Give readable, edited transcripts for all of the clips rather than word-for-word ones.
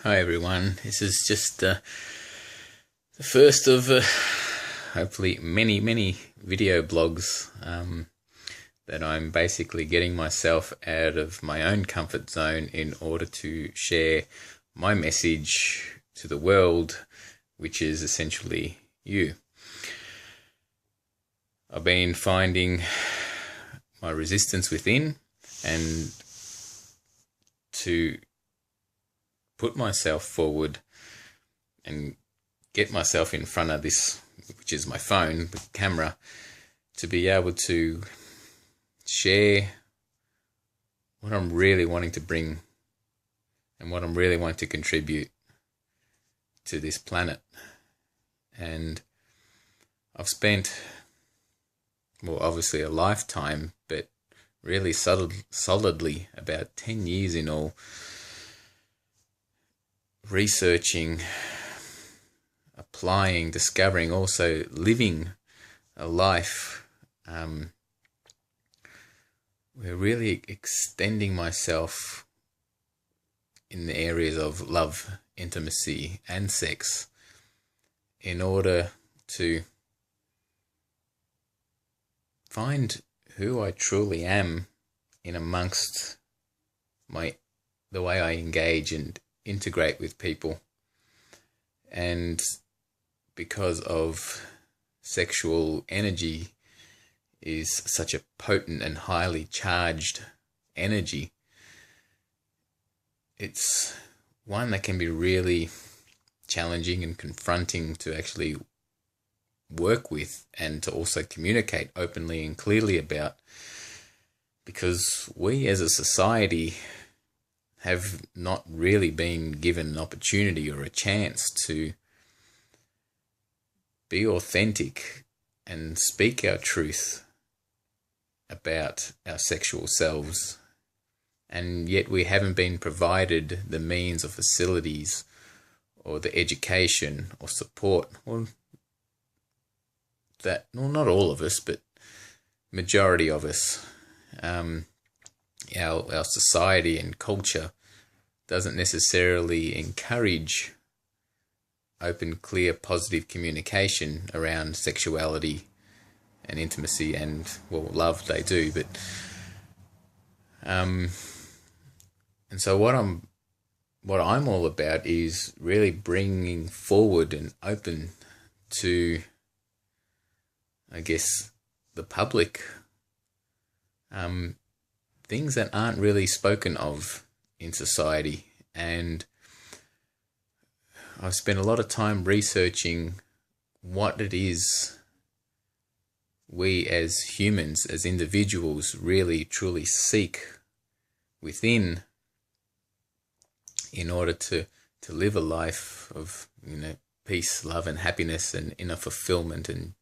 Hi everyone, this is just the first of hopefully many video blogs that I'm basically getting myself out of my own comfort zone in order to share my message to the world, which is essentially you. I've been finding my resistance within, and to put myself forward and get myself in front of this, which is my phone, the camera, to be able to share what I'm really wanting to bring and what I'm really wanting to contribute to this planet. And I've spent, well, obviously a lifetime, but really solidly about 10 years in all, researching, applying, discovering, also living a life where really extending myself in the areas of love, intimacy, and sex in order to find who I truly am in amongst the way I engage and integrate with people. And because of sexual energy is such a potent and highly charged energy, it's one that can be really challenging and confronting to actually work with and to also communicate openly and clearly about, because we as a society have not really been given an opportunity or a chance to be authentic and speak our truth about our sexual selves. And yet we haven't been provided the means or facilities or the education or support, or that, well, not all of us, but majority of us. Our society and culture doesn't necessarily encourage open, clear, positive communication around sexuality and intimacy and, well, love they do, but and so what I'm all about is really bringing forward and open to, I guess, the public, things that aren't really spoken of in society. And I've spent a lot of time researching what it is we as humans, as individuals, really truly seek within in order to live a life of, peace, love and happiness and inner fulfillment and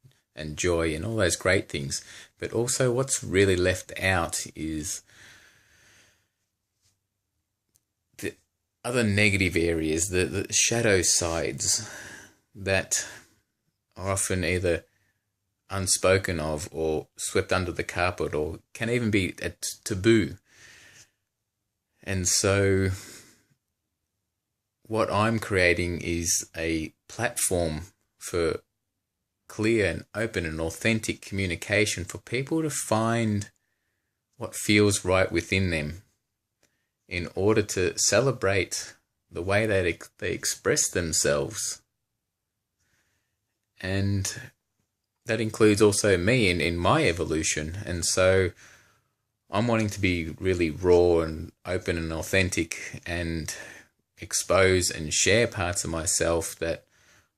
joy and all those great things. But also what's really left out is the other negative areas, the shadow sides that are often either unspoken of or swept under the carpet, or can even be a taboo. And so what I'm creating is a platform for clear and open and authentic communication for people to find what feels right within them in order to celebrate the way that they express themselves. And that includes also me in my evolution. And so I'm wanting to be really raw and open and authentic and expose and share parts of myself that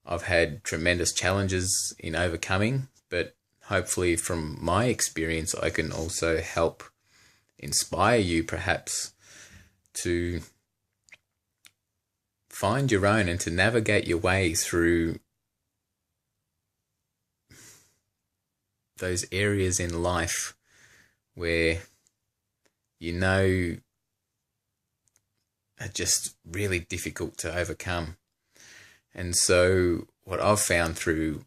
I've had tremendous challenges in overcoming, but hopefully from my experience I can also help inspire you perhaps to find your own and to navigate your way through those areas in life where are just really difficult to overcome. And so what I've found through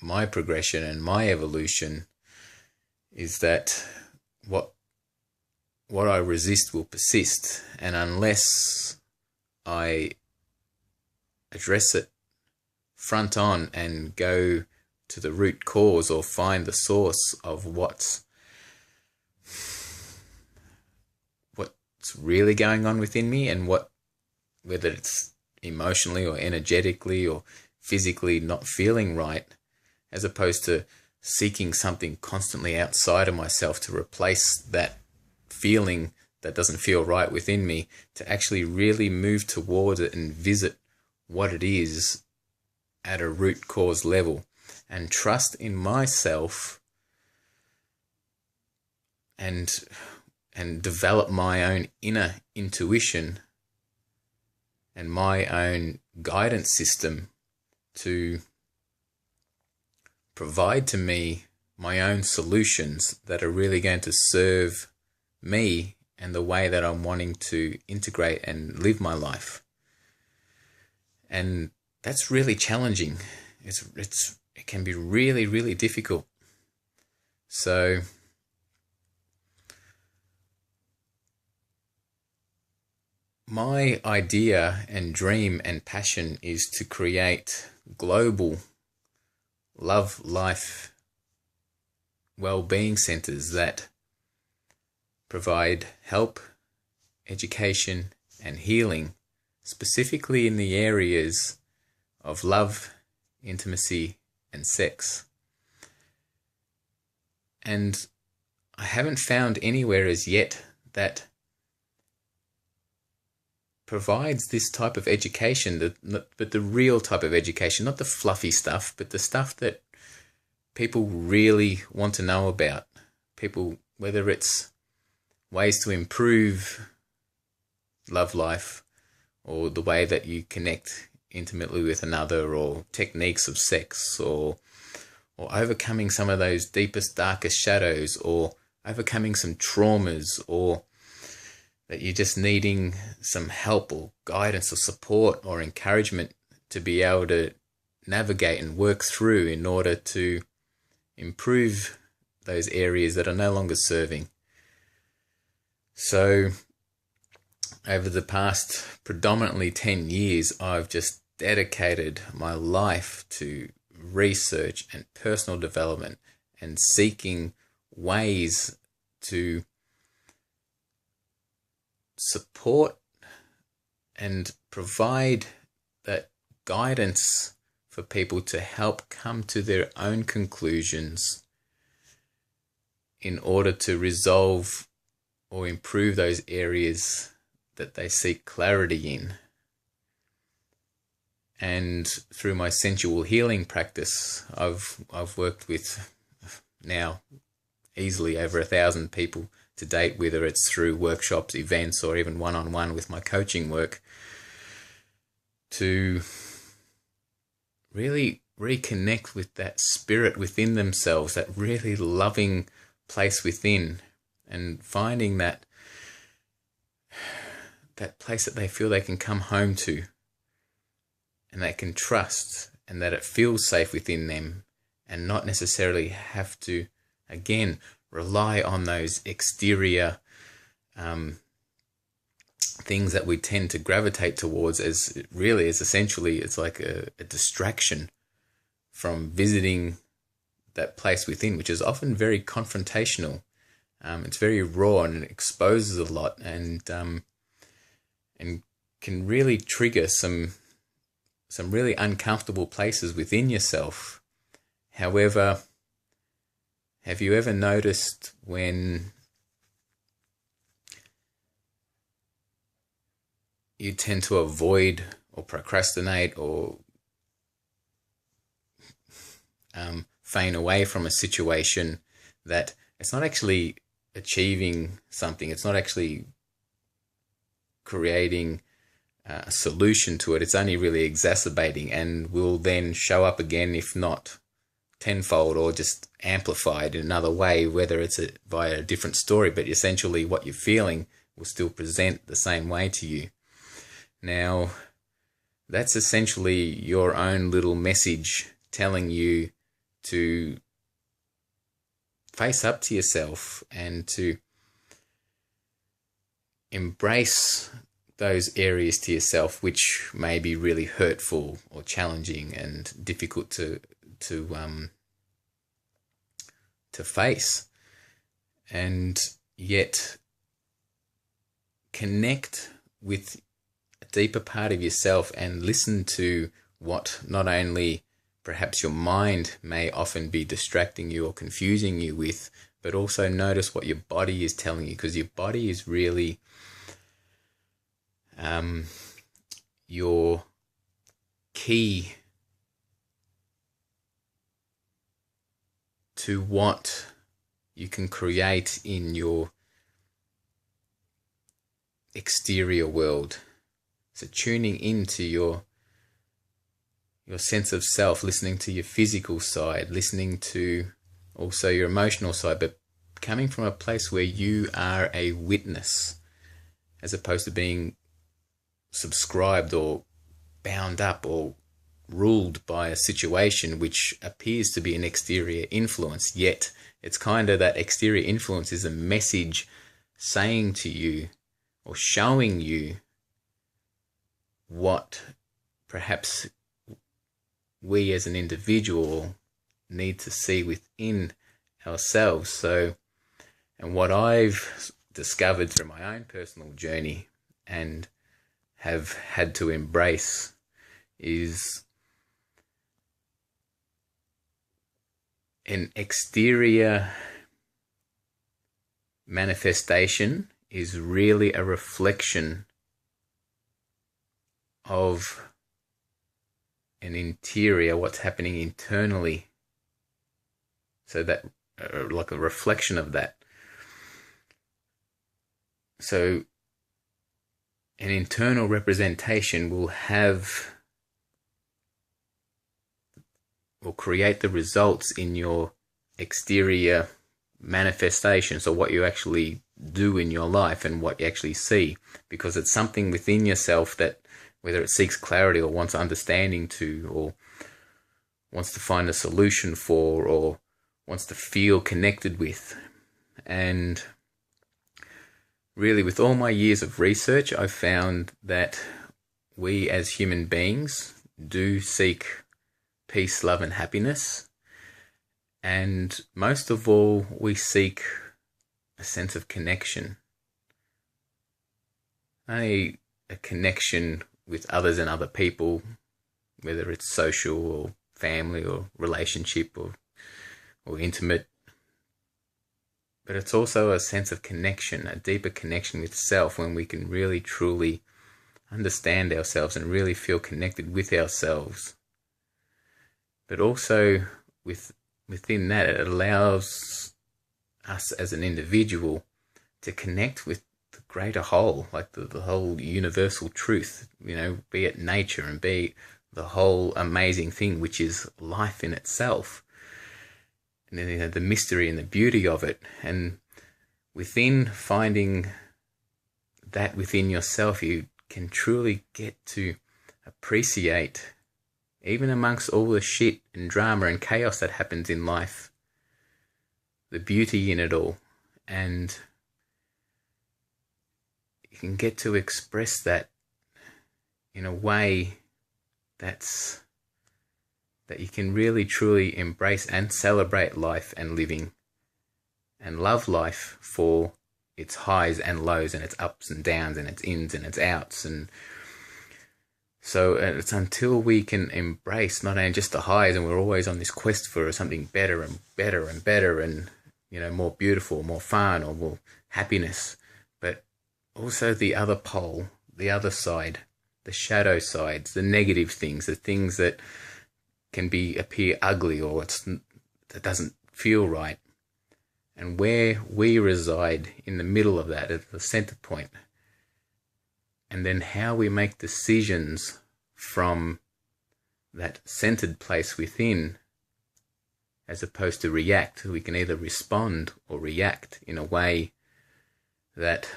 my progression and my evolution is that what I resist will persist, and unless I address it front on and go to the root cause, or find the source of what's really going on within me, and whether it's emotionally or energetically or physically not feeling right, as opposed to seeking something constantly outside of myself to replace that feeling that doesn't feel right within me, to actually really move towards it and visit what it is at a root cause level, and trust in myself, and develop my own inner intuition and my own guidance system to provide to me my own solutions that are really going to serve me and the way that I'm wanting to integrate and live my life. And that's really challenging. It can be really, really difficult. So my idea and dream and passion is to create global love, life, well-being centers that provide help, education, and healing, specifically in the areas of love, intimacy, and sex. And I haven't found anywhere as yet that provides this type of education, but the real type of education, not the fluffy stuff, but the stuff that people really want to know about. People, whether it's ways to improve love life, or the way that you connect intimately with another, or techniques of sex, or overcoming some of those deepest, darkest shadows, or overcoming some traumas, or that you're just needing some help or guidance or support or encouragement to be able to navigate and work through in order to improve those areas that are no longer serving. So over the past predominantly 10 years, I've just dedicated my life to research and personal development and seeking ways to support and provide that guidance for people to help come to their own conclusions in order to resolve or improve those areas that they seek clarity in. And through my sensual healing practice, I've worked with now easily over 1,000 people to date, whether it's through workshops, events, or even one-on-one with my coaching work, to really reconnect with that spirit within themselves, that really loving place within, and finding that place that they feel they can come home to, and they can trust, and that it feels safe within them, and not necessarily have to, again, rely on those exterior things that we tend to gravitate towards, as it really is essentially, it's like a distraction from visiting that place within, which is often very confrontational. It's very raw, and it exposes a lot, and can really trigger some really uncomfortable places within yourself. However, have you ever noticed when you tend to avoid or procrastinate or feign away from a situation, that it's not actually achieving something, it's not actually creating a solution to it, it's only really exacerbating, and will then show up again, if not tenfold or just amplified in another way, whether it's via a different story, but essentially what you're feeling will still present the same way to you. Now, that's essentially your own little message telling you to face up to yourself and to embrace those areas to yourself which may be really hurtful or challenging and difficult to face, and yet connect with a deeper part of yourself and listen to what not only perhaps your mind may often be distracting you or confusing you with, but also notice what your body is telling you, because your body is really your key to what you can create in your exterior world. So tuning into your sense of self, listening to your physical side, listening to also your emotional side, but coming from a place where you are a witness as opposed to being subscribed or bound up or ruled by a situation which appears to be an exterior influence, yet it's kind of that exterior influence is a message saying to you or showing you what perhaps we as an individual need to see within ourselves. So, and what I've discovered through my own personal journey and have had to embrace is an exterior manifestation is really a reflection of an interior, what's happening internally. So that, like a reflection of that. So an internal representation will create the results in your exterior manifestation. So what you actually do in your life and what you actually see, because it's something within yourself that, whether it seeks clarity or wants understanding to, or wants to find a solution for, or wants to feel connected with. And really, with all my years of research, I've found that we as human beings do seek peace, love, and happiness. And most of all, we seek a sense of connection. Only a connection with others and other people, whether it's social or family or relationship or intimate. But it's also a sense of connection, a deeper connection with self, when we can really truly understand ourselves and really feel connected with ourselves. But also within that, it allows us as an individual to connect with the greater whole, like the whole universal truth, be it nature and be the whole amazing thing, which is life in itself. And then the mystery and the beauty of it. And within finding that within yourself, you can truly get to appreciate, even amongst all the shit and drama and chaos that happens in life, the beauty in it all. And you can get to express that in a way that you can really truly embrace and celebrate life and living and love life for its highs and lows and its ups and downs and its ins and its outs. And so it's until we can embrace not only just the highs, and we're always on this quest for something better and better and better and, more beautiful, more fun, or more happiness, but also the other pole, the other side, the shadow sides, the negative things, the things that can appear ugly or that doesn't feel right. And where we reside in the middle of that, at the center point, and then how we make decisions from that centered place within, as opposed to react. We can either respond or react in a way that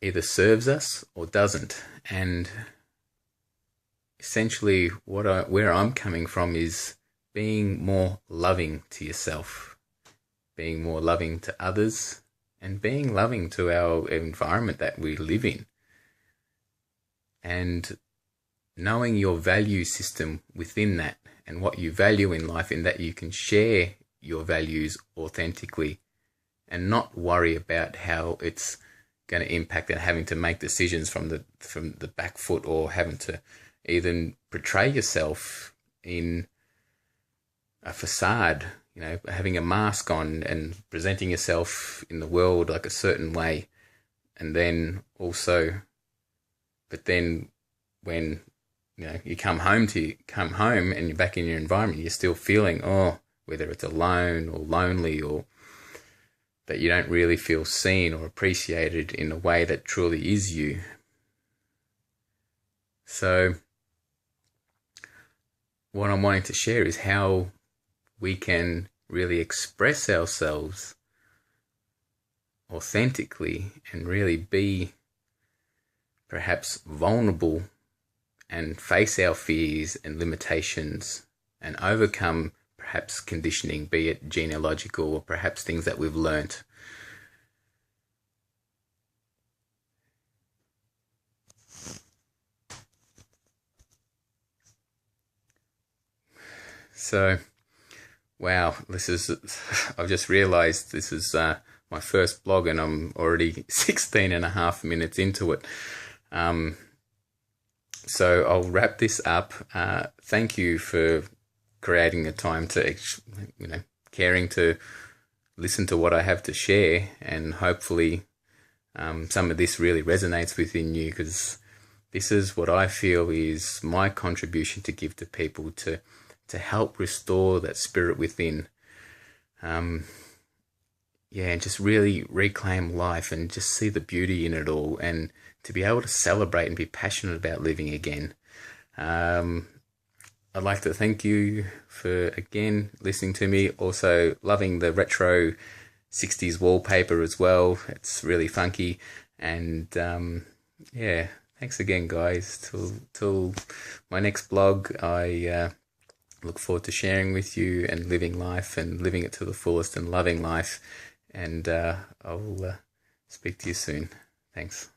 either serves us or doesn't. And essentially where I'm coming from is being more loving to yourself, being more loving to others, and being loving to our environment that we live in, and knowing your value system within that and what you value in life, in that you can share your values authentically and not worry about how it's going to impact and having to make decisions from the back foot, or having to even portray yourself in a facade, having a mask on and presenting yourself in the world like a certain way. And then also, but then when you come home and you're back in your environment, you're still feeling, whether it's alone or lonely, or that you don't really feel seen or appreciated in a way that truly is you. So what I'm wanting to share is how we can really express ourselves authentically and really be perhaps vulnerable and face our fears and limitations and overcome perhaps conditioning, be it genealogical or perhaps things that we've learnt. So, wow, I've just realized this is my first blog, and I'm already 16 and a half minutes into it. So I'll wrap this up. Thank you for creating the time to, caring to listen to what I have to share, and hopefully some of this really resonates within you, because this is what I feel is my contribution to give to people, to help restore that spirit within. And just really reclaim life and just see the beauty in it all, and to be able to celebrate and be passionate about living again. I'd like to thank you for, again, listening to me. Also loving the retro 60s wallpaper as well. It's really funky. And thanks again, guys. Till my next blog, I look forward to sharing with you and living life and living it to the fullest and loving life. And I'll speak to you soon. Thanks.